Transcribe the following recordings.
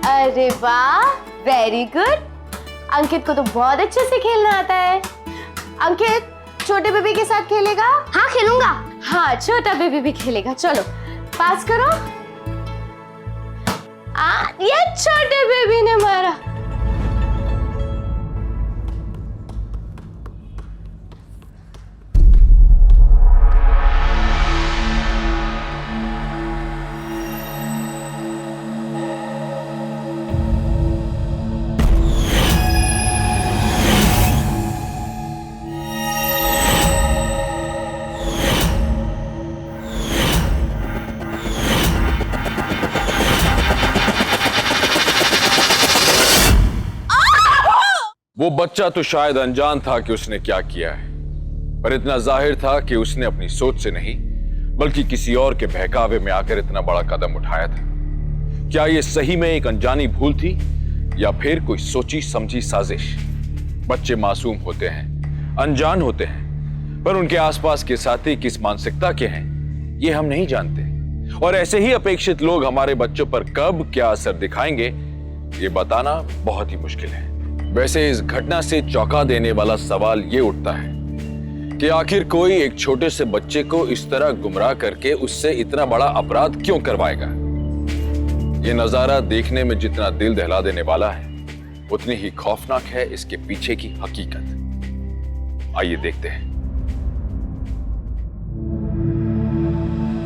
अरे वाह, very good. अंकित को तो बहुत अच्छे से खेलना आता है। अंकित छोटे बेबी के साथ खेलेगा? हाँ खेलूंगा। हाँ छोटा बेबी भी खेलेगा। चलो पास करो। ये छोटे बेबी ने मारा। वो बच्चा तो शायद अनजान था कि उसने क्या किया है, पर इतना जाहिर था कि उसने अपनी सोच से नहीं बल्कि किसी और के बहकावे में आकर इतना बड़ा कदम उठाया था। क्या ये सही में एक अनजानी भूल थी या फिर कोई सोची समझी साजिश? बच्चे मासूम होते हैं, अनजान होते हैं, पर उनके आसपास के साथी किस मानसिकता के हैं ये हम नहीं जानते। और ऐसे ही अपेक्षित लोग हमारे बच्चों पर कब क्या असर दिखाएंगे ये बताना बहुत ही मुश्किल है। वैसे इस घटना से चौंका देने वाला सवाल ये उठता है कि आखिर कोई एक छोटे से बच्चे को इस तरह गुमराह करके उससे इतना बड़ा अपराध क्यों करवाएगा? ये नजारा देखने में जितना दिल दहला देने वाला है उतनी ही खौफनाक है इसके पीछे की हकीकत। आइए देखते हैं।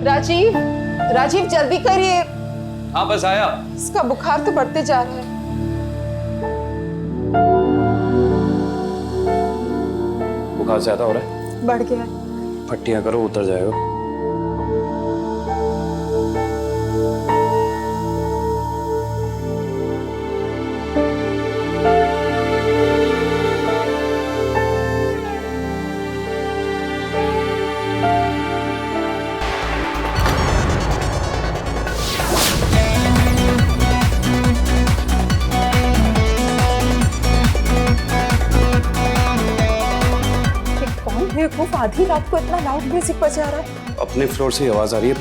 राजीव जल्दी करिए। हाँ बस आया। इसका बुखार तो बढ़ते जा रहा है। बुखार ज्यादा हो रहा है? बढ़ गया है। पट्टियां करो, उतर जाएगा। बेवकूफ आधी रात को इतना लाउड म्यूजिक बजा रहा है। अपने फ्लोर से आवाज आ रही है।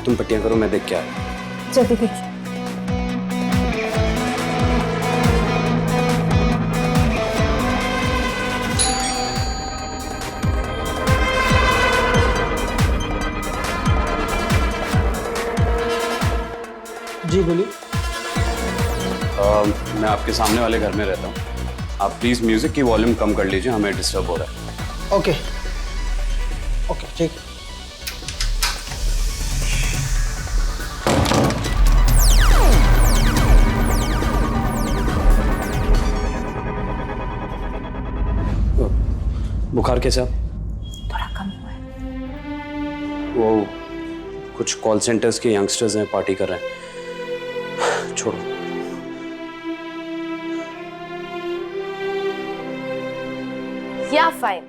तुम पट्टियां करो, मैं देख के आया। जल्दी देखिए। जी बोलिए। मैं आपके सामने वाले घर में रहता हूँ। आप प्लीज म्यूजिक की वॉल्यूम कम कर लीजिए, हमें डिस्टर्ब हो रहा है। ओके ओके ठीक। बुखार कैसा? थोड़ा कम हुआ है। वो कुछ कॉल सेंटर्स के यंगस्टर्स हैं, पार्टी कर रहे हैं। छोड़ो। या फाइन।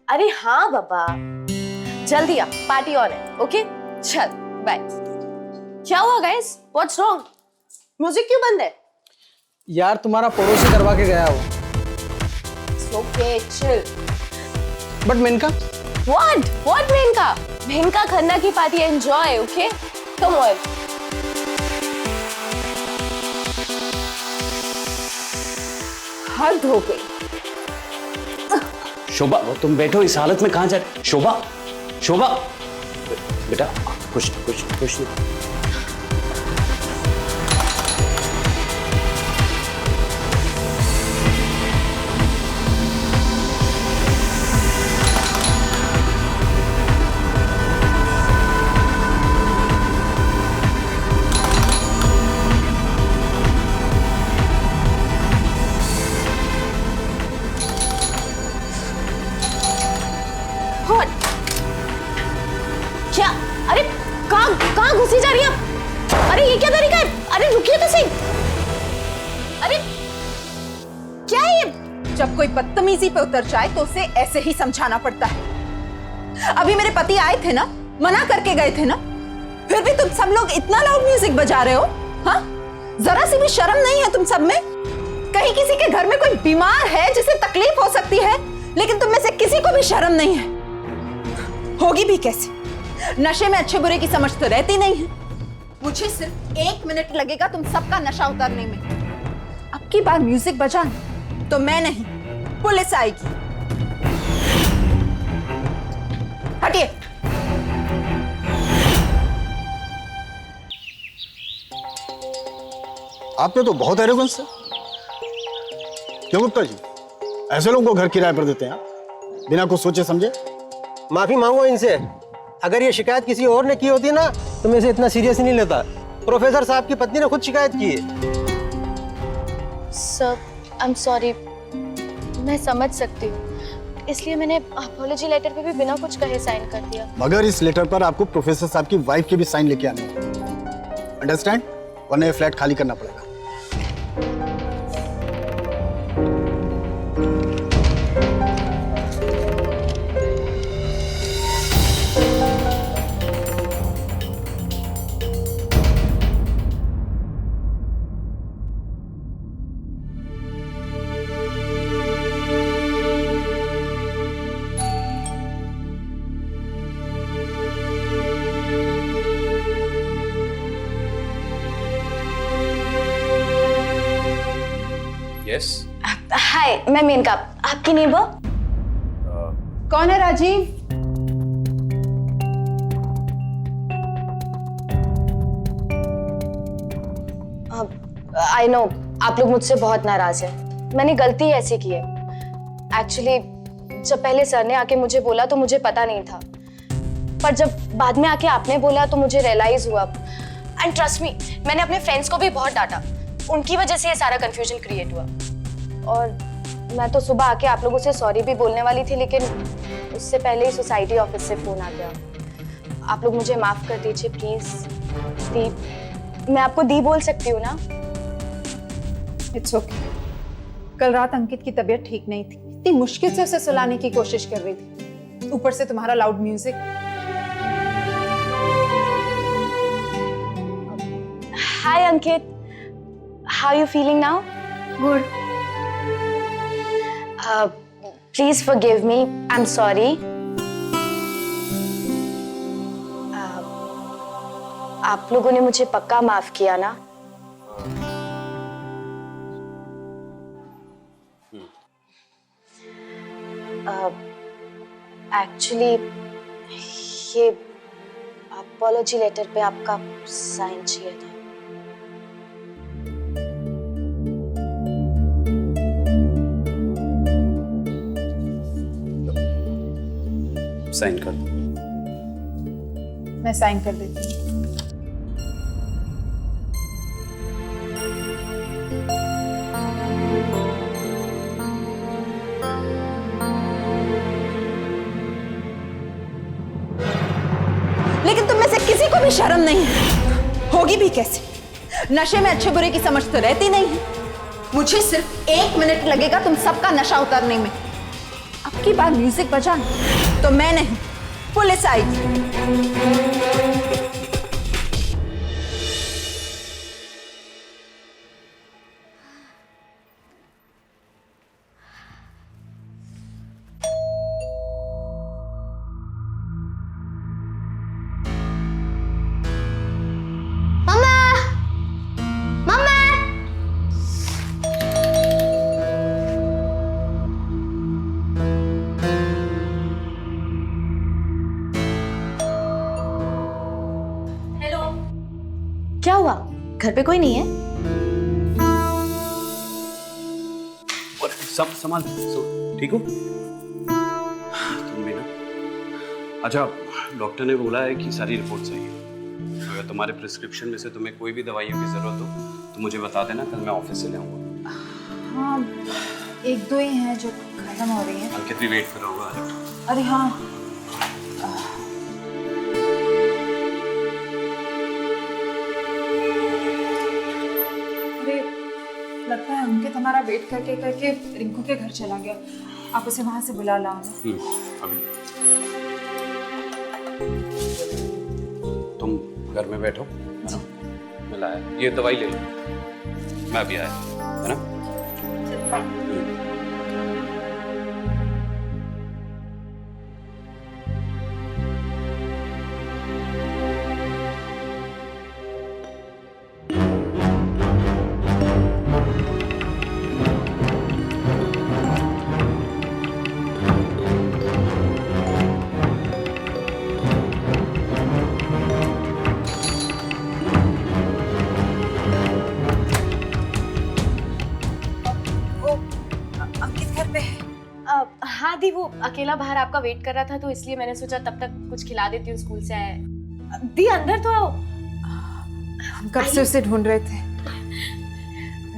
अरे हाँ बाबा, जल्दी आ, पार्टी ऑन है। ओके चल बाय। क्या हुआ गाइस? What's wrong? म्यूजिक क्यों बंद है? यार तुम्हारा पड़ोसी करवा के गया वो। Okay chill. But Menaka? What Menaka? Menaka Khanna की party enjoy. Okay come on. हद हो गई। शोभा तुम बैठो, इस हालत में कहां जा रहे? शोभा बेटा कुछ नहीं। क्या? अरे कहाँ घुसी जा रही है? अरे ये क्या तरीका है? अरे रुकिए तो सही। अरे क्या है ये? जब कोई बदतमीजी पे उतर जाए तो उसे ऐसे ही समझाना पड़ता है। अभी मेरे पति आए थे ना, मना करके गए थे ना, फिर भी तुम सब लोग इतना लाउड म्यूजिक बजा रहे हो। हाँ, जरा सी भी शर्म नहीं है तुम सब में? कहीं किसी के घर में कोई बीमार है जिसे तकलीफ हो सकती है, लेकिन तुम में से किसी को भी शर्म नहीं है। होगी भी कैसे? नशे में अच्छे बुरे की समझ तो रहती नहीं है। मुझे सिर्फ 1 मिनट लगेगा तुम सबका नशा उतारने में। अब की बार म्यूजिक बजा तो मैं नहीं, पुलिस आएगी। हटिए। आपने तो बहुत एरोगेंस है। क्यों गुप्ता जी, ऐसे लोगों को घर किराए पर देते हैं आप, बिना कुछ सोचे समझे? माफी मांगो इनसे। अगर ये शिकायत किसी और ने की होती ना तो मैं इसे इतना सीरियस नहीं लेता। प्रोफेसर साहब की पत्नी ने खुद शिकायत की है। सर आई एम सॉरी, मैं समझ सकती हूँ, इसलिए मैंने अपॉलॉजी लेटर पे भी बिना कुछ कहे साइन कर दिया। मगर इस लेटर पर आपको प्रोफेसर साहब की वाइफ के भी साइन लेके आने होंगे, अंडरस्टैंड? वरना ये फ्लैट खाली करना पड़ेगा। यस। हाय, मैं मेनका, आपकी नेबर। कौन है राजीव? आई नो आप लोग मुझसे बहुत नाराज हैं। मैंने गलती ऐसी की है। एक्चुअली जब पहले सर ने आके मुझे बोला तो मुझे पता नहीं था, पर जब बाद में आके आपने बोला तो मुझे रियलाइज हुआ। एंड ट्रस्ट मी, मैंने अपने फ्रेंड्स को भी बहुत डांटा, उनकी वजह से ये सारा कंफ्यूजन क्रिएट हुआ। और मैं तो सुबह आके आप लोगों से सॉरी भी बोलने वाली थी, लेकिन उससे पहले ही सोसाइटी ऑफिस से फोन आ गया। आप लोग मुझे माफ कर दीजिए प्लीज। दी, मैं आपको दी बोल सकती हूँ ना? It's okay. कल रात अंकित की तबीयत ठीक नहीं थी, इतनी मुश्किल से उसे सुलाने की कोशिश कर रही थी, ऊपर से तुम्हारा loud music. Hi Ankit, how are you feeling now? Good. Please forgive me, I am sorry. आप लोगों ने मुझे पक्का माफ किया ना? एक्चुअली ये अपॉलॉजी लेटर पे आपका साइन चाहिए था। साइन कर दो। मैं साइन कर देती हूँ। लेकिन तुम में से किसी को भी शर्म नहीं है, होगी भी कैसे? नशे में अच्छे बुरे की समझ तो रहती नहीं है। मुझे सिर्फ 1 मिनट लगेगा तुम सबका नशा उतारने में। अब की बार म्यूजिक बजा तो मैं नहीं, पुलिस आएगी। क्या हुआ? घर पे कोई नहीं है? और सब सामान ठीक हो तुम भी ना? अच्छा, डॉक्टर ने बोला है कि सारी रिपोर्ट सही है। अगर तुम्हारे प्रिस्क्रिप्शन में से तुम्हें कोई भी दवाइयों की जरूरत हो तो मुझे बता देना, कल मैं ऑफिस से ले आऊंगा। हाँ, 1-2 ही हैं जो खत्म हो रही हैं। अंकित भी वेट कर रहा होगा। अरे हाँ, लगता है अंकित हमारा वेट करके करके रिंकू के घर चला गया। आप उसे वहां से बुला लाओ ना। अभी तुम घर में बैठो, है ना? मैं लाया, ये दवाई ले लो, मैं अभी आया, है ना? वो अकेला बाहर आपका वेट कर रहा था तो इसलिए मैंने सोचा तब तक कुछ खिला देती हूँ स्कूल से आए। दी अंदर तो आओ। हम कब से उसे ढूंढ रहे थे।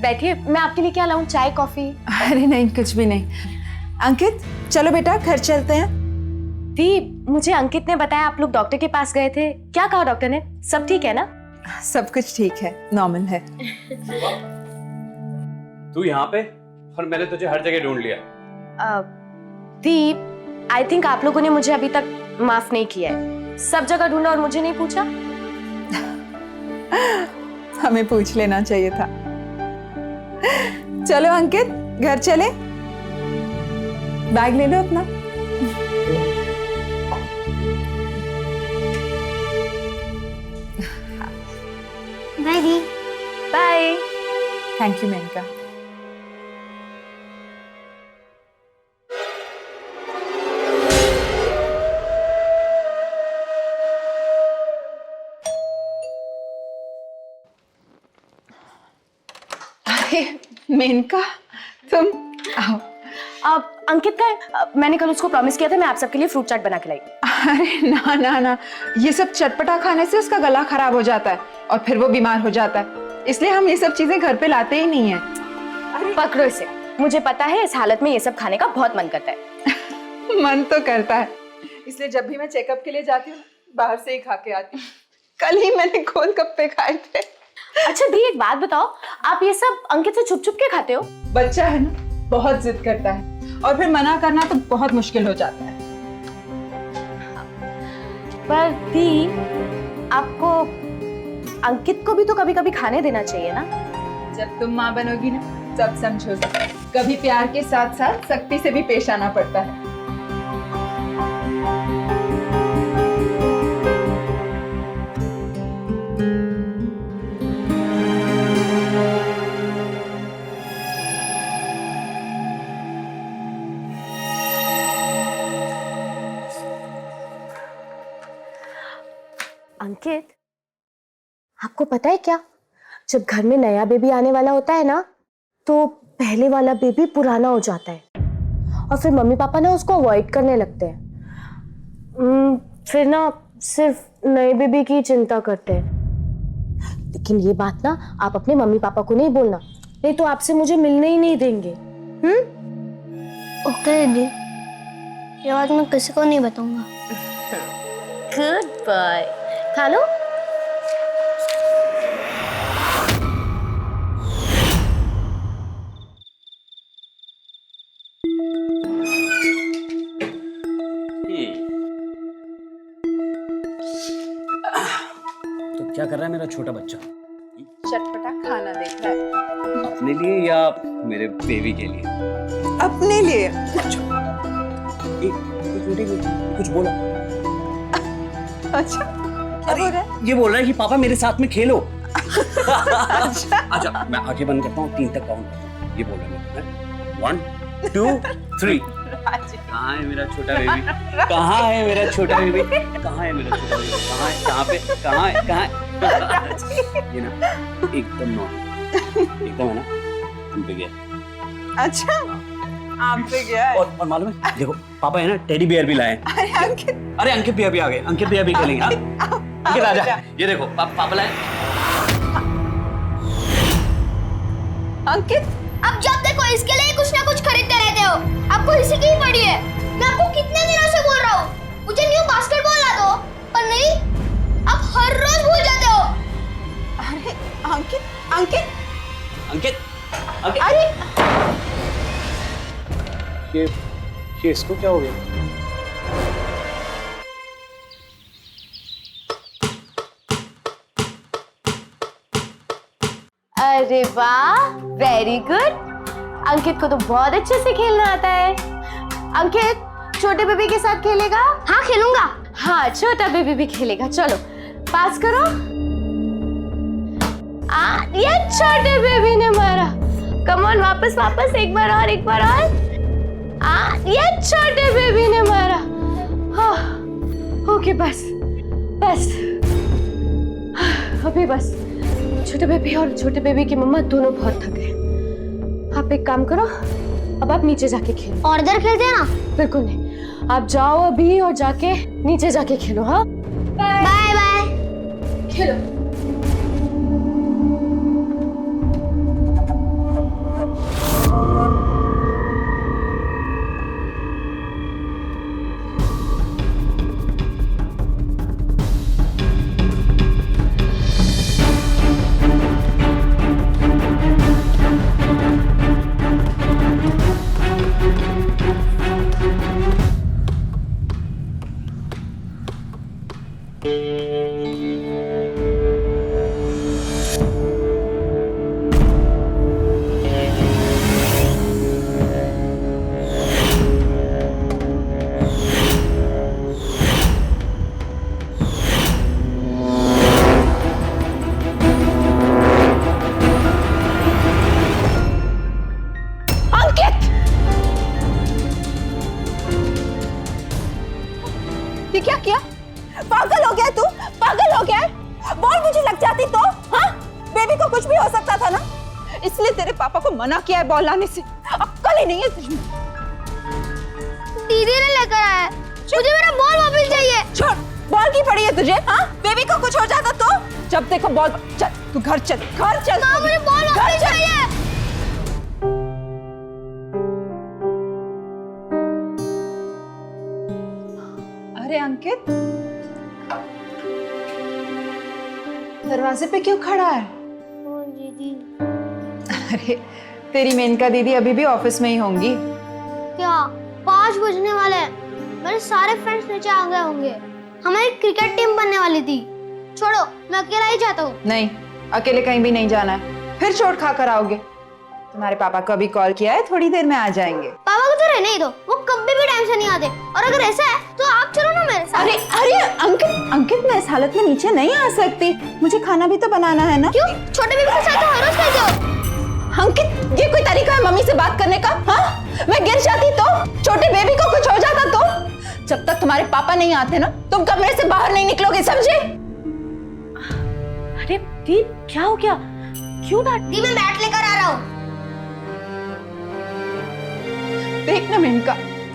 बैठिए, मैं आपके लिए क्या लाऊं, चाय कॉफी? अरे नहीं, कुछ भी नहीं। अंकित चलो बेटा घर चलते हैं। दी मुझे अंकित ने बताया आप लोग डॉक्टर के पास गए थे, क्या कहा डॉक्टर ने? सब ठीक है ना? सब कुछ ठीक है, नॉर्मल है। तू यहाँ पे और मैंने तुझे हर जगह ढूंढ लिया। दी आई थिंक आप लोगों ने मुझे अभी तक माफ नहीं किया है। सब जगह ढूंढा और मुझे नहीं पूछा। हमें पूछ लेना चाहिए था। चलो अंकित घर चले, बैग ले लो अपना। बाय दी। Bye. Thank you Menka. Menka तुम आओ। अब अंकित का है? मैंने कल उसको प्रॉमिस किया था मैं आप सबके लिए फ्रूट चाट बना के लाई। अरे ना ना ना, ये सब चटपटा खाने से उसका गला खराब हो जाता है और फिर वो बीमार हो जाता है, इसलिए हम ये सब चीजें घर पे लाते ही नहीं है। पकड़ो इसे, मुझे पता है इस हालत में ये सब खाने का बहुत मन करता है। मन तो करता है, इसलिए जब भी मैं चेकअप के लिए जाती हूँ बाहर से ही खा के आती हूँ। कल ही मैंने गोलगप्पे खाए थे। अच्छा दी एक बात बताओ, आप ये सब अंकित से छुप छुप के खाते हो? बच्चा है ना, बहुत जिद करता है और फिर मना करना तो बहुत मुश्किल हो जाता है। पर दी आपको अंकित को भी तो कभी कभी खाने देना चाहिए ना। जब तुम माँ बनोगी ना तब समझोगी, कभी प्यार के साथ साथ सख्ती से भी पेश आना पड़ता है। अंकित आपको पता है क्या, जब घर में नया बेबी आने वाला होता है ना तो पहले वाला बेबी पुराना हो जाता है और फिर मम्मी पापा ना उसको अवॉइड करने लगते हैं। फिर ना सिर्फ नए बेबी की चिंता करते हैं। लेकिन ये बात ना आप अपने मम्मी पापा को नहीं बोलना, नहीं तो आपसे मुझे मिलने ही नहीं देंगे। ओके दीदी, ये बात मैं किसी को नहीं बताऊंगा। गुड बाय, खा लो। तो क्या कर रहा है मेरा छोटा बच्चा? चटपटा खाना देख रहा है। अपने लिए या मेरे बेबी के लिए? अपने लिए। कुछ बोला? अच्छा क्या बोल रहा है? ये बोल रहा है कि पापा मेरे साथ में खेलो। अच्छा मैं आगे बंद करता हूँ, 3 तक काउंट करता हूँ। ये बोल रहा है 1 2 3। कहाँ है मेरा छोटा बेबी? कहाँ है मेरा छोटा बेबी? कहाँ है मेरा छोटा बेबी? कहाँ है? कहाँ पे? कहाँ है? कहाँ है? ये ना एकदम नॉर्मल, एकदम है ना तुम पे गया। अच्छा आप पे गया है। और मालूम है देखो पापा है ना टेडी बियर भी लाए। अरे अंकित भी अभी आ गए, अंकित भी अभी खेलेंगे। अंकित आजा, ये देखो पापा लाए। अंकित अब जब देखो इसके लिए कुछ ना कुछ खरीदते रहते हो, आपको इसी की ही पड़ी है। मैं आपको कितने दिनों से बोल रहा हूँ मुझे न्यू बास्केटबॉल ला दो, पर नहीं, आप हर रोज भूल जाते हो। अरे अंकित अंकित अंकित अंकित अरे ये इसको क्या हो गया? अरे वाह, वेरी गुड। अंकित को तो बहुत अच्छे से खेलना आता है। अंकित छोटे बेबी के साथ खेलेगा? हाँ खेलूंगा। हाँ छोटा बेबी भी खेलेगा। चलो पास करो। ये छोटे बेबी ने मारा। कम ऑन, वापस वापस, एक बार और, एक बार और। ये छोटे बेबी ने मारा। ओके बस बस, अभी बस। छोटे बेबी और छोटे बेबी की मम्मा दोनों बहुत थक गए। आप एक काम करो, अब आप नीचे जाके खेलो। और इधर खेलते हैं ना। बिल्कुल नहीं, आप जाओ अभी और जाके नीचे जाके खेलो। हाँ, बाय बाय। खेलो। ये क्या किया? पागल हो गया तू? पागल हो गया? बॉल मुझे लग जाती तो? हाँ, बेबी को कुछ भी हो सकता था ना, इसलिए तेरे पापा को मना किया है बॉल लाने से। अक्ल ही नहीं है तुझमें। दीदी ने लेकर आया है, मुझे मेरा बॉल वापस चाहिए। छोड़, बॉल की पड़ी है तुझे? हाँ, बेबी को कुछ हो जाता तो? जब देखो बॉल। चल तू घर चल, घर चल। माँ, मुझे बॉल वापस चाहिए। अरे अंकित, दरवाजे पे क्यों खड़ा है? दीदी अरे तेरी मेनका दीदी अभी भी ऑफिस में ही होंगी। क्या 5 बजने वाले हैं? मेरे सारे फ्रेंड्स नीचे आ गए होंगे। हमारी क्रिकेट टीम बनने वाली थी। छोड़ो, मैं अकेला ही जाता हूँ। नहीं, अकेले कहीं भी नहीं जाना है, फिर चोट खा कर आओगे। तुम्हारे पापा को अभी कॉल किया है, थोड़ी देर में आ जाएंगे। पापा को तो रहने ही दो, वो कभी भी टाइम से नहीं आते। और अगर ऐसा है तो आप चलो ना मेरे साथ। अरे अरे अंकित, अंकित मैं इस हालत में नीचे नहीं आ सकती, मुझे खाना भी तो बनाना है ना। क्यों? छोटे बेबी के साथ तो हर रोज खाते हो। अंकित, ये कोई तरीका है मम्मी से बात करने का? हाँ, मैं गिर जाती तो? छोटे बेबी को कुछ हो जाता तो? जब तक तुम्हारे पापा नहीं आते ना, तुम कमरे से बाहर नहीं निकलोगे, समझे? अरे दी, क्या हो गया? क्यों डांट? दी, मैं बैट लेकर आ रहा हूँ। देख ना मेनका,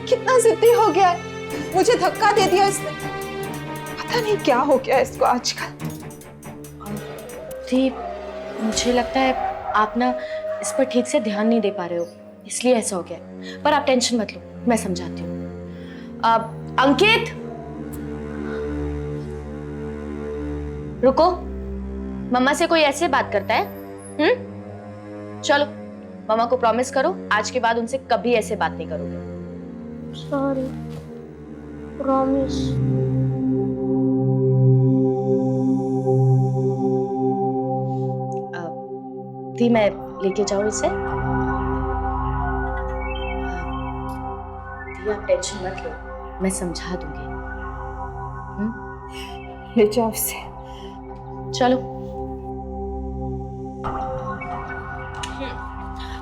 कितना जिद्दी हो गया है, मुझे धक्का दे दिया इसने। पता नहीं क्या हो गया इसको आजकल। दी, मुझे लगता है आप ना इस पर ठीक से ध्यान नहीं दे पा रहे हो, इसलिए ऐसा हो गया। पर आप टेंशन मत लो, मैं समझाती हूँ। अंकित, रुको। मम्मा से कोई ऐसे बात करता है? चलो, मम्मा को प्रॉमिस करो आज के बाद उनसे कभी ऐसे बात नहीं करोगे। Sorry, promise. दी, मैं लेके जाऊं इसे? दी, आप टेंशन मत लो, मैं समझा दूंगी। ले जाओ इसे। चलो,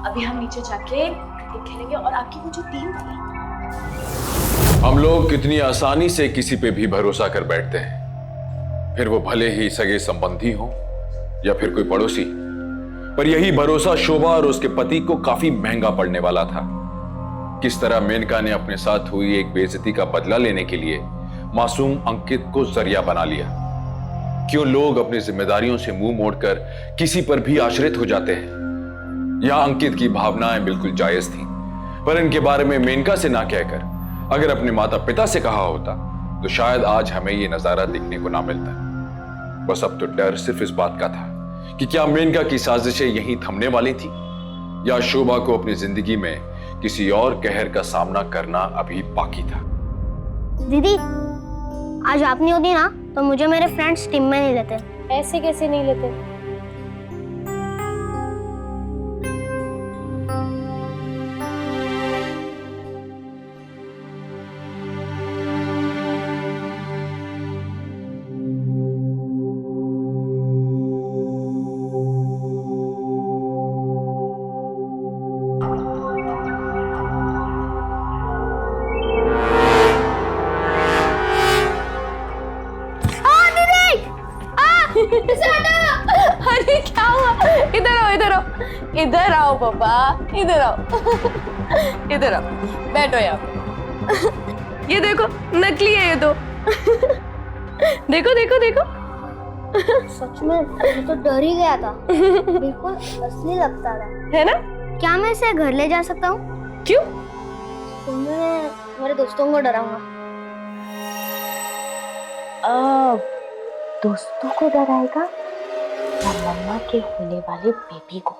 अभी हम नीचे जाके क्रिकेट खेलेंगे। और आपकी वो जो टीम थी, हम लोग कितनी आसानी से किसी पे भी भरोसा कर बैठते हैं, फिर वो भले ही सगे संबंधी हो या फिर कोई पड़ोसी। पर यही भरोसा शोभा और उसके पति को काफी महंगा पड़ने वाला था। किस तरह मेनका ने अपने साथ हुई एक बेइज्जती का बदला लेने के लिए मासूम अंकित को जरिया बना लिया। क्यों लोग अपनी जिम्मेदारियों से मुंह मोड़कर किसी पर भी आश्रित हो जाते हैं। यहां अंकित की भावनाएं बिल्कुल जायज थीं, पर इनके बारे में मेनका से ना कहकर अगर अपने माता पिता से कहा होता तो शायद आज हमें ये नजारा देखने को ना मिलता। बस अब तो डर सिर्फ इस बात का था कि क्या मेनका की साजिशें यहीं थमने वाली थी या शोभा को अपनी जिंदगी में किसी और कहर का सामना करना अभी बाकी था। दीदी, आज आप नहीं होती ना तो मुझे मेरे फ्रेंड्स टीम में नहीं लेते। ऐसे कैसे नहीं लेते? अरे क्या हुआ? इधर आओ, इधर आओ, इधर आओ पापा, इधर आओ। इधर आओ, बैठो यहाँ। ये देखो नकली है ये तो। देखो देखो देखो। सच में मैं तो डर ही गया था, बिल्कुल असली लगता था। है ना? क्या मैं इसे घर ले जा सकता हूँ? क्यों? तो मैं मेरे दोस्तों को डराऊंगा। दोस्तों को डराएगा या मम्मा के होने वाले बेबी को?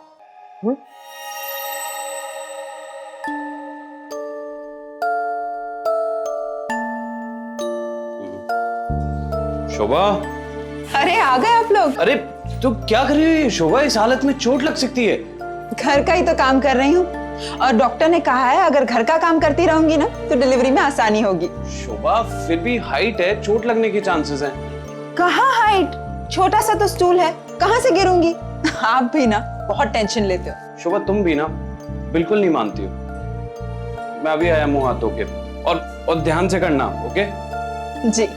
शोभा, अरे आ गए आप लोग। अरे तू क्या कर रही है ये शोभा? इस हालत में चोट लग सकती है। घर का ही तो काम कर रही हूँ, और डॉक्टर ने कहा है अगर घर का काम करती रहूंगी ना तो डिलीवरी में आसानी होगी। शोभा फिर भी हाइट है, चोट लगने के चांसेस हैं। कहाँ हाइट, छोटा सा तो स्टूल है, कहाँ से गिरूंगी? आप भी ना बहुत टेंशन लेते हो। शोभा तुम भी ना बिल्कुल नहीं मानती हो। मैं अभी आया मुंह हाथ धो के, और ध्यान से करना, ओके? जी।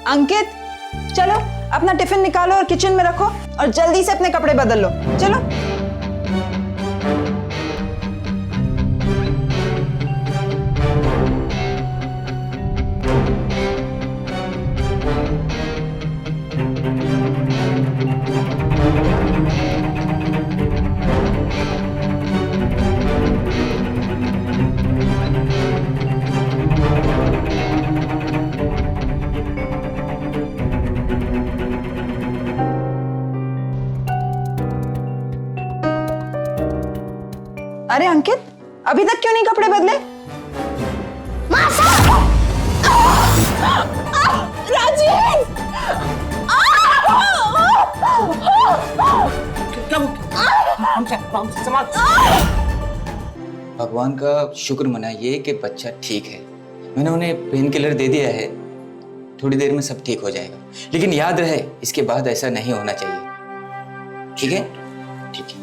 अंकित चलो अपना टिफिन निकालो और किचन में रखो, और जल्दी से अपने कपड़े बदल लो। चलो। अरे अंकित अभी तक क्यों नहीं कपड़े बदले? भगवान का शुक्र मनाइए कि बच्चा ठीक है। मैंने उन्हें पेन किलर दे दिया है, थोड़ी देर में सब ठीक हो जाएगा। लेकिन याद रहे इसके बाद ऐसा नहीं होना चाहिए, ठीक है? ठीक है।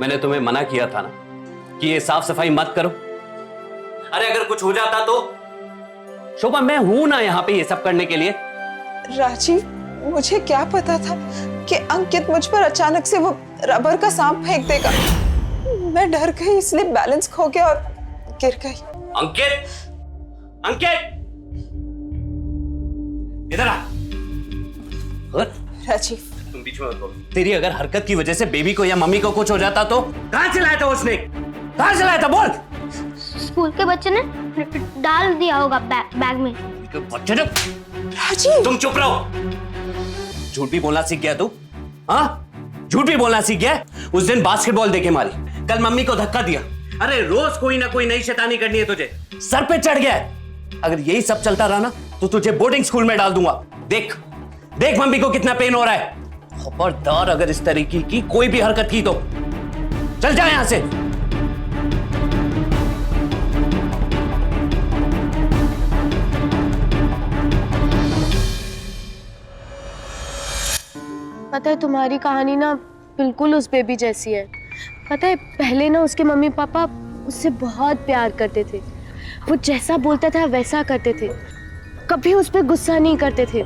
मैंने तुम्हें मना किया था ना कि ये साफ सफाई मत करो। अरे अगर कुछ हो जाता तो? शोभा मैं हूं ना यहाँ पे ये सब करने के लिए। राजीव, मुझे क्या पता था कि अंकित मुझ पर अचानक से वो रबर का सांप फेंक देगा। मैं डर गई, इसलिए बैलेंस खो गया और गिर गई। अंकित, अंकित, इधर आ। राजीव तुम बीच में मत बोलो। तेरी अगर हरकत की वजह से बेबी को या मम्मी को कुछ हो जाता तो? कहाँ से लाया था उसने? कहाँ से लाया था बोल? स्कूल के बच्चे ने डाल दिया होगा बैग में। बच्चे ने? राजीव तुम चुप रहो। झूठ भी बोलना सीख गया तू? हाँ, झूठ भी बोलना सीख गया? उस दिन बास्केटबॉल देके मारी, कल मम्मी को धक्का दिया। अरे रोज कोई ना कोई नई शैतानी करनी है तुझे, सर पे चढ़ गया है। अगर यही सब चलता रहा ना तो तुझे बोर्डिंग स्कूल में डाल दूंगा। देख देख मम्मी को कितना पेन हो रहा है। खबरदार अगर इस तरीके की कोई भी हरकत की तो चल जा यहां से। पता है तुम्हारी कहानी ना बिल्कुल उस बेबी जैसी है। पता है पहले ना उसके मम्मी पापा उससे बहुत प्यार करते थे, वो जैसा बोलता था वैसा करते थे, कभी उस पर गुस्सा नहीं करते थे,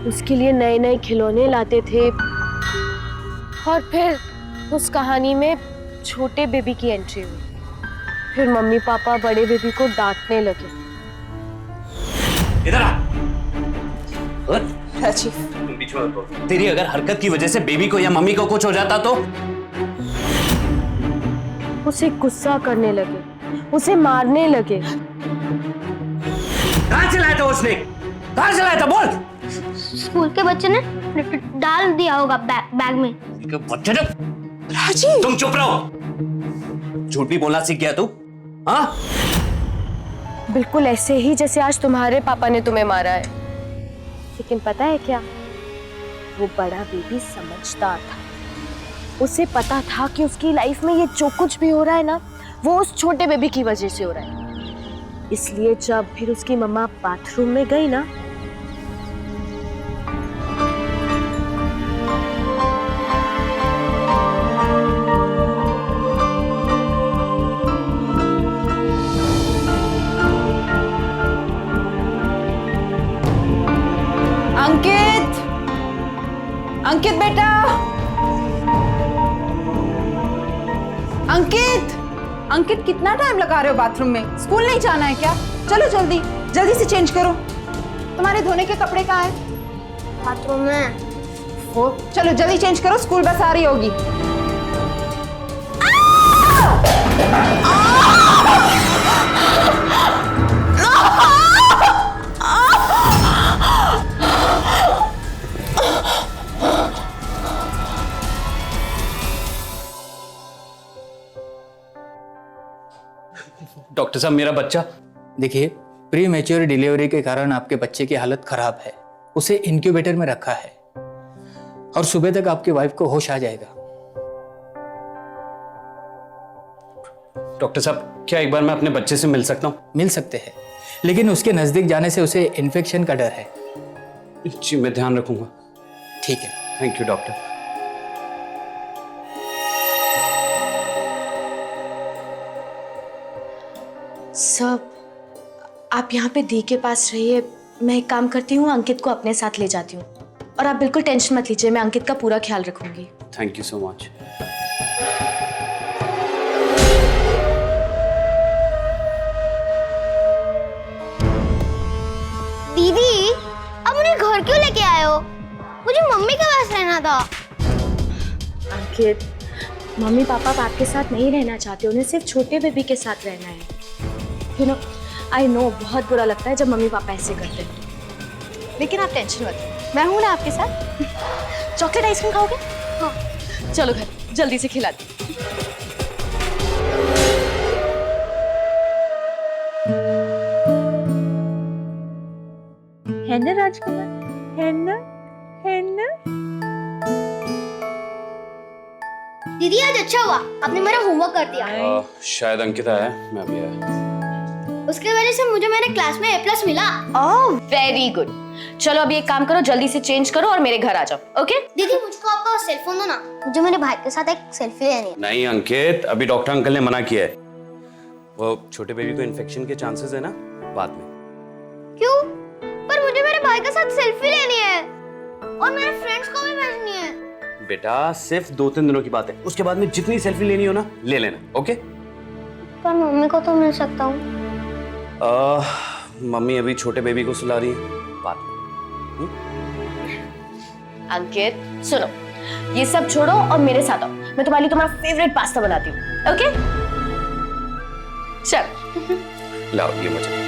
उसके लिए नए नए खिलौने लाते थे। और फिर उस कहानी में छोटे बेबी की एंट्री हुई, फिर मम्मी पापा बड़े बेबी को डांटने लगे। इधर आ। राजीव तुम बीच में मत बोलो। तेरी अगर हरकत की वजह से बेबी को या मम्मी को कुछ हो जाता तो? उसे गुस्सा करने लगे, उसे मारने लगे। कहाँ से लाया था उसने? कहाँ से लाया था बोल? स्कूल के बच्चे ने डाल दिया होगा बैग में। बच्चे ने? राजीव तुम चुप रहो। झूठ भी बोलना सीख गया तू? हाँ, बिल्कुल ऐसे ही जैसे आज तुम्हारे पापा ने तुम्हें मारा है। लेकिन पता है क्या, वो बड़ा बेबी समझदार था, उसे पता था कि उसकी लाइफ में ये जो कुछ भी हो रहा है ना वो उस छोटे बेबी की वजह से हो रहा है। इसलिए जब फिर उसकी मम्मा बाथरूम में गई ना, अंकित, अंकित बेटा, अंकित कितना टाइम लगा रहे हो बाथरूम में? स्कूल नहीं जाना है क्या? चलो जल्दी जल्दी से चेंज करो। तुम्हारे धोने के कपड़े कहाँ हैं? बाथरूम में। वो चलो जल्दी चेंज करो, स्कूल बस आ रही होगी। डॉक्टर साहब मेरा बच्चा। देखिए, प्री मैच्योर डिलीवरी के कारण आपके बच्चे की हालत खराब है। उसे इंक्यूबेटर में रखा है और सुबह तक आपकी वाइफ को होश आ जाएगा। डॉक्टर साहब क्या एक बार मैं अपने बच्चे से मिल सकता हूँ? मिल सकते हैं, लेकिन उसके नजदीक जाने से उसे इन्फेक्शन का डर है। जी मैं ध्यान रखूंगा। ठीक है। Thank you doctor. सर, आप यहाँ पे दी के पास रहिए, मैं एक काम करती हूँ, अंकित को अपने साथ ले जाती हूँ। और आप बिल्कुल टेंशन मत लीजिए, मैं अंकित का पूरा ख्याल रखूंगी। Thank you so much. दीदी, अब मुझे घर क्यों लेके आए हो? मुझे मम्मी के पास रहना था। अंकित, मम्मी पापा आपके साथ नहीं रहना चाहते, उन्हें सिर्फ छोटे बेबी के साथ रहना है। यू नो, आई नो बहुत बुरा लगता है जब मम्मी पापा ऐसे करते हैं, लेकिन आप टेंशन मत लो, मैं हूं ना आपके साथ। चॉकलेट आइसक्रीम खाओगे? हाँ। चलो घर, जल्दी से खिलाती। है ना राजकुमार, है ना, है ना? दीदी आज अच्छा हुआ, आपने मेरा होमवर्क कर दिया। शायद अंकित आया है, मैं भी आया। उसके वजह से मुझे मेरे क्लास में A+ मिला। Oh very good. चलो अभी एक काम करो, जल्दी से चेंज करो और मेरे घर आ जाओ, ओके? दीदी मुझको आपका सेलफोन दो ना, मुझे मेरे भाई के साथ एक सेल्फी लेनी है। नहीं अंकित, अभी डॉक्टर अंकल ने मना किया है। वो छोटे बेबी को इन्फेक्शन के चांसेस है ना, बाद में। क्यों? पर मुझे मेरे भाई के साथ सेल्फी लेनी है और मेरे फ्रेंड्स को भी भेजनी है। बेटा सिर्फ 2-3 दिनों की बात है, उसके बाद में जितनी सेल्फी लेनी हो ना ले लेना, ओके? पर मम्मी को तो मिल सकता हूँ। मम्मी अभी छोटे बेबी को सुला रही है, बात में। अंकित सुनो, ये सब छोड़ो और मेरे साथ आओ, मैं तुम्हारे लिए तुम्हारा फेवरेट पास्ता बनाती हूँ, ओके? चल लाओ ये मजा।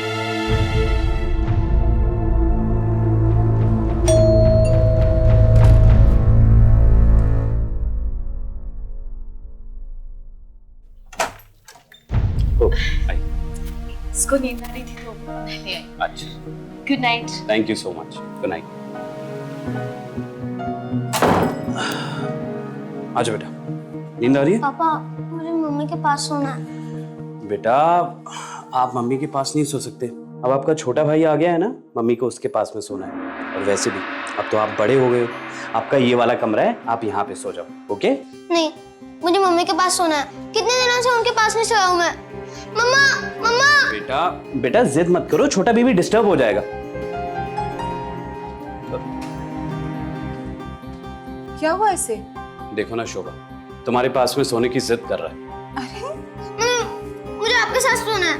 इसको नींद आ रही थी तो ले आई। अच्छा, good night. Thank you so much, good night. आजा बेटा, नींद आ रही है? पापा मुझे मम्मी के पास सोना है। बेटा आप मम्मी के पास नहीं सो सकते, अब आपका छोटा भाई आ गया है ना, मम्मी को उसके पास में सोना है। और वैसे भी अब तो आप बड़े हो गए हो, आपका ये वाला कमरा है, आप यहाँ पे सो जाओ, ओके? नहीं, मुझे मम्मी के पास सोना है। कितने दिनों से उनके पास नहीं सोया हूँ मैं। मम्मा मम्मा। बेटा जिद मत करो, छोटा बेबी डिस्टर्ब हो जाएगा। क्या हुआ इसे? देखो ना शोभा, तुम्हारे पास में सोने की जिद कर रहा है। अरे मुझे आपके साथ सोना है।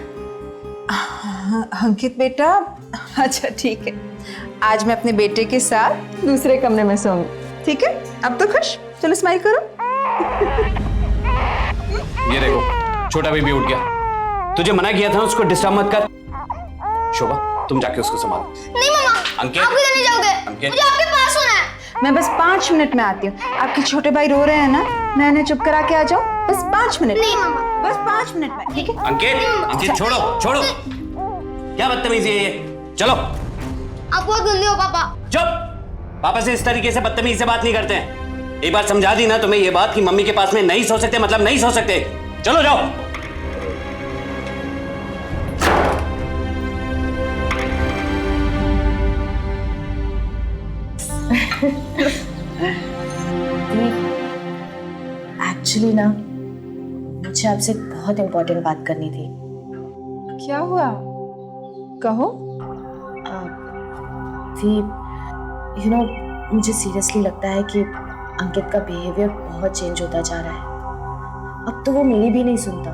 अंकित बेटा, अच्छा ठीक है, आज मैं अपने बेटे के साथ दूसरे कमरे में सोऊंगी, ठीक है? अब तो खुश? चलो स्माइल करो। ये देखो छोटा बेबी उठ गया, तुझे मना किया था उसको डिस्टर्ब मत कर। शोभा तुम जाके उसको संभालो। नहीं मम्मा, अंकित, आप किधर नहीं जाओगे? अंकित, मुझे आपके पास सोना है। मैं बस 5 मिनट में आती हूँ। आपके छोटे भाई रो रहे हैं ना, मैं इन्हें चुप करा के आ जाऊँ? बस 5 मिनट। नहीं मम्मा, बस 5 मिनट में, ठीक है? अंकित छोड़ो छोड़ो, क्या बदतमीजी है ये, चलो। आप बहुत गंदे हो पापा। चुप, पापा से इस तरीके से बदतमीजी से बात नहीं करते हैं। एक बार समझा दी ना तुम्हें ये बात कि मम्मी के पास में नहीं सो सकते मतलब नहीं सो सकते। चलो जाओ। एक्चुअली ना मुझे आपसे एक बहुत इंपॉर्टेंट बात करनी थी। क्या हुआ? कहो। यू नो, मुझे सीरियसली लगता है कि अंकित का बिहेवियर बहुत चेंज होता जा रहा है। अब तो वो मेरी भी नहीं सुनता।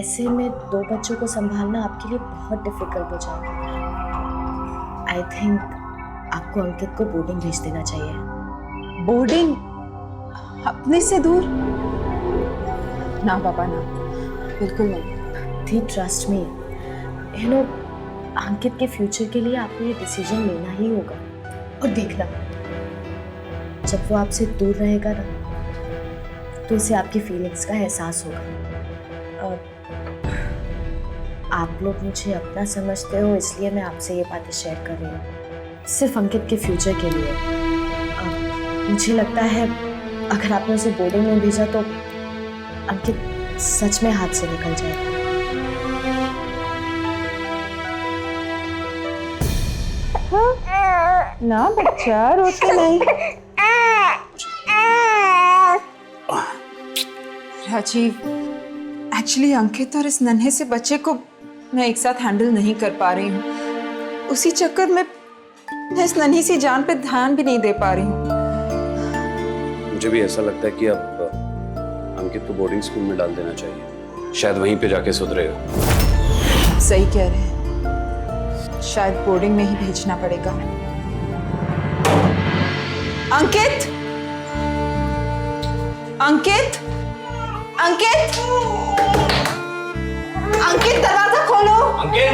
ऐसे में 2 बच्चों को संभालना आपके लिए बहुत डिफिकल्ट हो जाएगा। आई थिंक आपको अंकित को बोर्डिंग भेज देना चाहिए। बोर्डिंग? अपने से दूर? ना पापा ना, बिल्कुल नहीं। दी ट्रस्ट मी, यू नो अंकित के फ्यूचर के लिए आपको ये डिसीजन लेना ही होगा। और देखना, जब वो आपसे दूर रहेगा ना तो उसे आपकी फीलिंग्स का एहसास होगा। और आप लोग मुझे अपना समझते हो, इसलिए मैं आपसे ये बातें शेयर कर रही हूँ, सिर्फ अंकित के फ्यूचर के लिए। मुझे लगता है अगर आपने उसे बोर्डिंग में भेजा तो अंकित सच में हाथ से निकल जाएगा। ना बच्चा, रोते नहीं। राजीव, एक्चुअली अंकित और इस नन्हे से बच्चे को मैं एक साथ हैंडल नहीं कर पा रही हूँ। उसी चक्कर में मैं इस नन्ही सी जान पे ध्यान भी नहीं दे पा रही हूँ। मुझे भी ऐसा लगता है कि अब अंकित को बोर्डिंग स्कूल में डाल देना चाहिए, शायद वहीं पे जाके सुधरेगा। सही कह रहे हैं, शायद बोर्डिंग में ही भेजना पड़ेगा। अंकित! अंकित! अंकित! अंकित, दरवाजा खोलो। अंकित!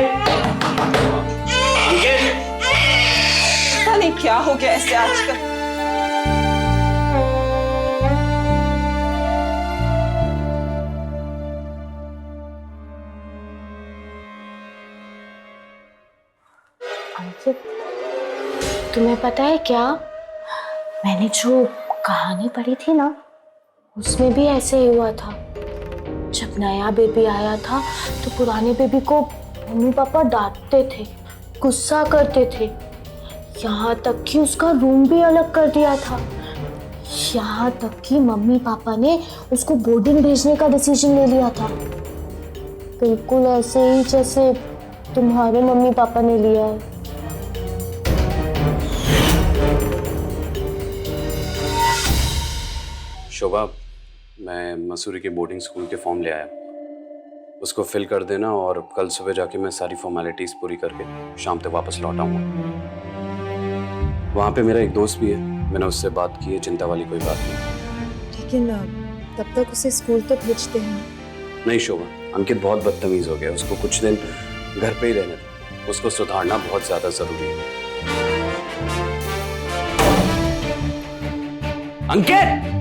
अंकित! पता नहीं क्या हो गया ऐसे आजकल। अंकित, तुम्हें पता है क्या, मैंने जो कहानी पढ़ी थी ना उसमें भी ऐसे ही हुआ था। जब नया बेबी आया था तो पुराने बेबी को मम्मी पापा डांटते थे, गुस्सा करते थे, यहाँ तक कि उसका रूम भी अलग कर दिया था। यहाँ तक कि मम्मी पापा ने उसको बोर्डिंग भेजने का डिसीजन ले लिया था, बिल्कुल ऐसे ही जैसे तुम्हारे मम्मी पापा ने लिया है। शोभा, मैं मसूरी के बोर्डिंग स्कूल के फॉर्म ले आया, उसको फिल कर देना और कल सुबह जाके मैं सारी फॉर्मेलिटीज पूरी करके शाम तक वापस लौट आऊंगा। वहाँ पे मेरा एक दोस्त भी है, मैंने उससे बात की है, चिंता वाली कोई बात नहीं। लेकिन तब तक उसे स्कूल तो भेजते हैं। नहीं शोभा, अंकित बहुत बदतमीज हो गया, उसको कुछ दिन घर पे ही रहने दो, उसको सुधारना बहुत ज्यादा जरूरी है। अंकित!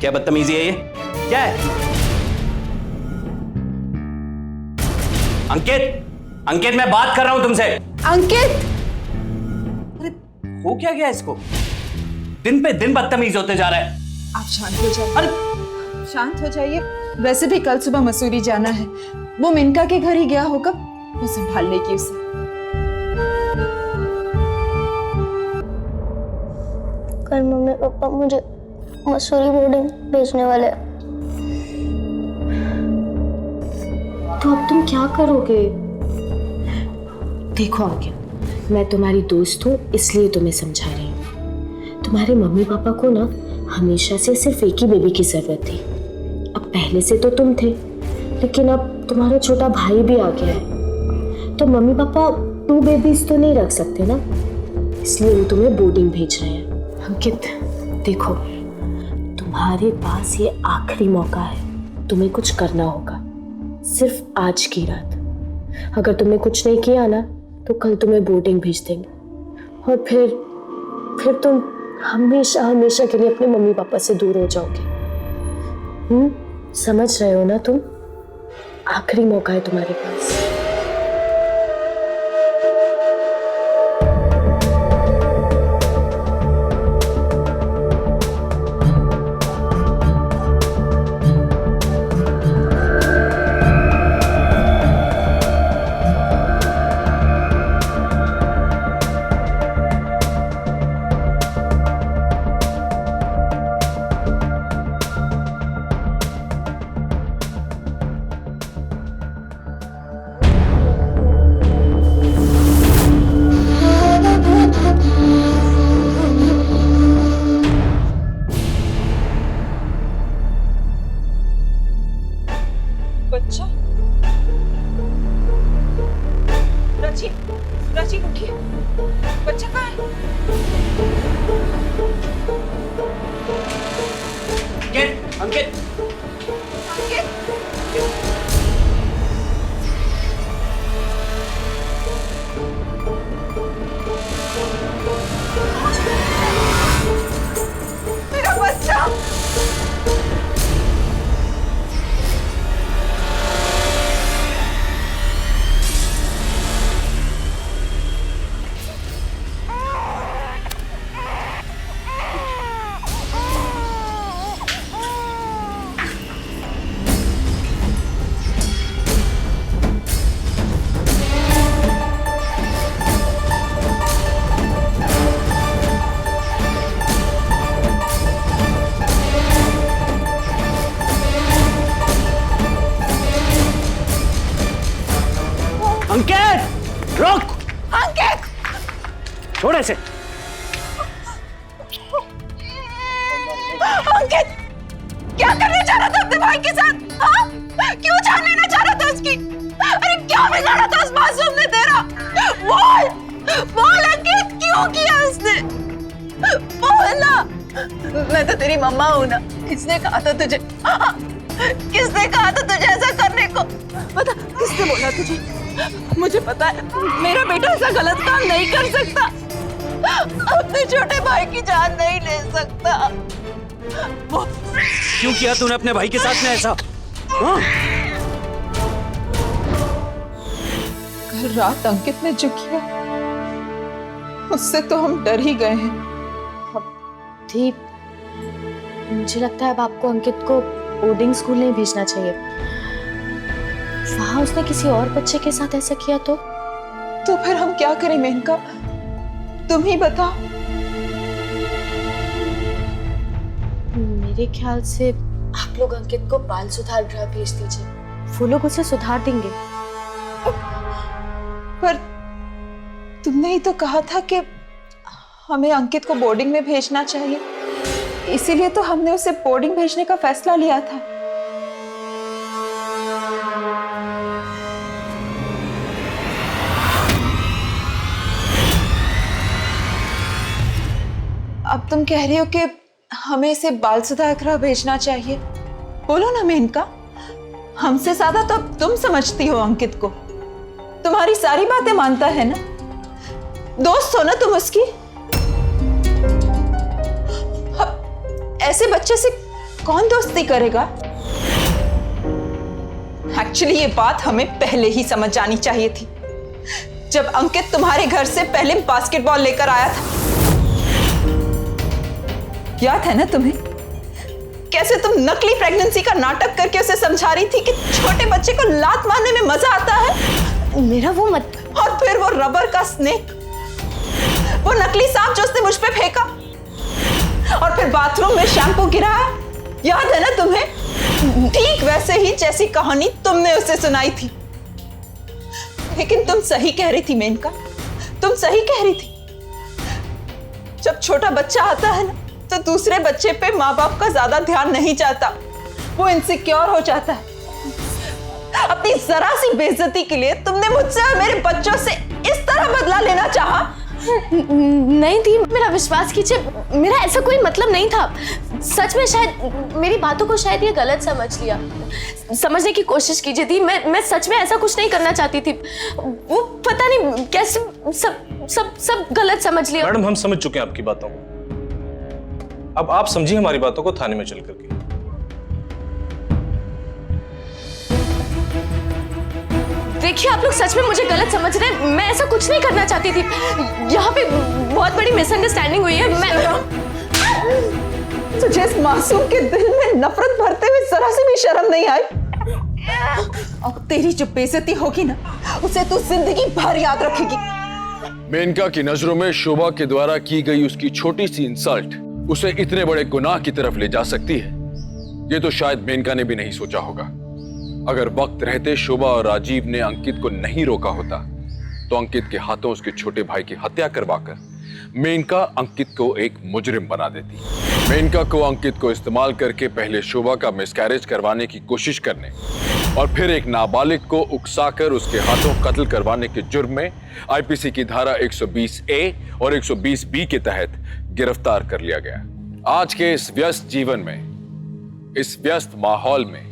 क्या बदतमीजी है ये? क्या है? अंकित! अंकित, मैं बात कर रहा हूं तुमसे। अंकित! अरे हो क्या गया इसको? दिन पे दिन बदतमीज होते जा रहा है। आप शांत हो जाइए। अरे शांत हो जाइए। वैसे भी कल सुबह मसूरी जाना है, वो मिनका के घर ही गया होगा, वो संभाल लेगी उसे। कल मम्मी पापा मुझे मसूरी बोर्डिंग भेजने वाले हैं। तो अब तुम क्या करोगे? देखो अंकित, मैं तुम्हारी दोस्त हूँ इसलिए तुम्हें समझा रही हूँ। तुम्हारे मम्मी पापा को ना हमेशा से सिर्फ एक ही बेबी की जरूरत थी। अब पहले से तो तुम थे, लेकिन अब तुम्हारा छोटा भाई भी आ गया है, तो मम्मी पापा 2 बेबीज तो नहीं रख सकते ना, इसलिए वो तुम्हें बोर्डिंग भेज रहे हैं। अंकित देखो, तुम्हारे पास ये आखिरी मौका है, तुम्हें कुछ करना होगा, सिर्फ आज की रात। अगर तुमने कुछ नहीं किया ना तो कल तुम्हें बोर्डिंग भेज देंगे, और फिर तुम हमेशा हमेशा के लिए अपने मम्मी पापा से दूर हो जाओगे। समझ रहे हो ना तुम? आखिरी मौका है तुम्हारे पास। अंकित क्या करने जा रहा था अपने भाई के साथ? हाँ? क्यों जान लेना चाह रहा था उसकी? अरे क्या बिगाड़ा था उस मासूम ने तेरा? बोल अंकित, क्यों किया उसने? बोल ना। मैं तो तेरी मम्मा हूं ना, किसने कहा था तुझे? किसने कहा था तुझे ऐसा करने को? बता, किसने बोला तुझे? मुझे पता है मेरा बेटा ऐसा गलत काम नहीं कर सकता, अपने छोटे भाई की जान नहीं ले सकता। क्यों किया तूने अपने भाई के साथ में ऐसा? कल रात अंकित ने जो किया उससे तो हम डर ही गए हैं। दीप, मुझे लगता है अब आपको अंकित को बोर्डिंग स्कूल नहीं भेजना चाहिए। वहां उसने किसी और बच्चे के साथ ऐसा किया तो फिर हम क्या करें मेनका? तुम ही बताओ। मेरे ख्याल से आप लोग अंकित को बाल सुधार गृह भेज दीजिए, वो लोग उसे सुधार देंगे। पर तुमने ही तो कहा था कि हमें अंकित को बोर्डिंग में भेजना चाहिए, इसीलिए तो हमने उसे बोर्डिंग भेजने का फैसला लिया था। अब तुम कह रही हो कि हमें इसे बाल सुधार गृह भेजना चाहिए। बोलो ना मेनका, हमसे ज्यादा तो तुम समझती हो अंकित को, तुम्हारी सारी बातें मानता है ना, दोस्त हो ना तुम उसकी। ऐसे बच्चे से कौन दोस्ती करेगा? एक्चुअली ये बात हमें पहले ही समझ जानी चाहिए थी, जब अंकित तुम्हारे घर से पहले बास्केटबॉल लेकर आया था। याद है ना तुम्हें कैसे तुम नकली प्रेगनेंसी का नाटक करके उसे समझा रही थी कि छोटे बच्चे को लात मारने में मजा आता है? मेरा वो मत। और फिर वो रबर का स्नेक, वो नकली सांप जो उसने मुझ पे फेंका, और फिर बाथरूम में शैम्पू गिराया, याद है ना तुम्हें? ठीक वैसे ही जैसी कहानी तुमने उसे सुनाई थी। लेकिन तुम सही कह रही थी मेनका, तुम सही कह रही थी। जब छोटा बच्चा आता है ना तो दूसरे बच्चे पे माँ बाप का ज्यादा ध्यान नहीं जाता, वो इनसिक्योर हो जाता है। अपनी जरा सी बेइज्जती के लिए तुमने मुझसे और मेरे बच्चों से इस तरह बदला लेना चाहा? नहीं थी, मेरा विश्वास कीजिए, मेरा ऐसा कोई मतलब नहीं था। सच में शायद मेरी बातों को शायद ये गलत समझ लिया। समझने की कोशिश कीजिए दी, मैं सच में ऐसा कुछ नहीं करना चाहती थी। वो पता नहीं कैसे सब गलत समझ लिया। मैडम, हम समझ चुके हैं आपकी बातों को, अब आप समझिए हमारी बातों को थाने में चल करके। देखिए, आप लोग सच में मुझे गलत समझ रहे हैं, मैं ऐसा कुछ नहीं करना चाहती थी। यहाँ पे बहुत बड़ी मिसअंडरस्टैंडिंग हुई है। मैं तुझे इस मासूम के दिल में नफरत भरते हुए जरा सी भी शर्म नहीं आई? और तेरी जो बेइज्जती होगी ना, उसे तू जिंदगी भर याद रखेगी। मेनका की नजरों में शोभा के द्वारा की गई उसकी छोटी सी इंसल्ट उसे इतने बड़े गुनाह की तरफ ले जा सकती है, ये तो शायद मेनका ने भी नहीं सोचा होगा। अगर वक्त रहते शोभा और राजीव ने अंकित को नहीं रोका होता तो अंकित के हाथों उसके छोटे भाई की हत्या करवाकर मेनका अंकित को एक मुजरिम बना देती। मेनका को अंकित को इस्तेमाल करके पहले शोभा का मिसकैरेज करवाने की कोशिश करने और फिर एक नाबालिग को उकसाकर उसके हाथों कत्ल करवाने के जुर्म में आईपीसी की धारा 120A और 120B के तहत गिरफ्तार कर लिया गया। आज के इस व्यस्त जीवन में, इस व्यस्त माहौल में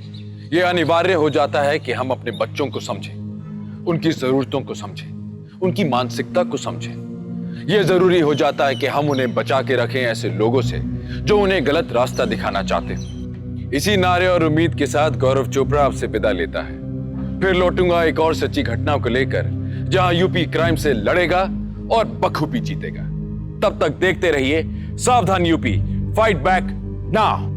यह अनिवार्य हो जाता है कि हम अपने बच्चों को समझें, उनकी जरूरतों को समझें, उनकी मानसिकता को समझें। यह जरूरी हो जाता है कि हम उन्हें बचा के रखें ऐसे लोगों से जो उन्हें गलत रास्ता दिखाना चाहते हैं। इसी नारे और उम्मीद के साथ गौरव चोपड़ा आपसे विदा लेता है। फिर लौटूंगा एक और सच्ची घटना को लेकर, जहां यूपी क्राइम से लड़ेगा और बखूबी जीतेगा। तब तक देखते रहिए सावधान यूपी, फाइट बैक नाउ।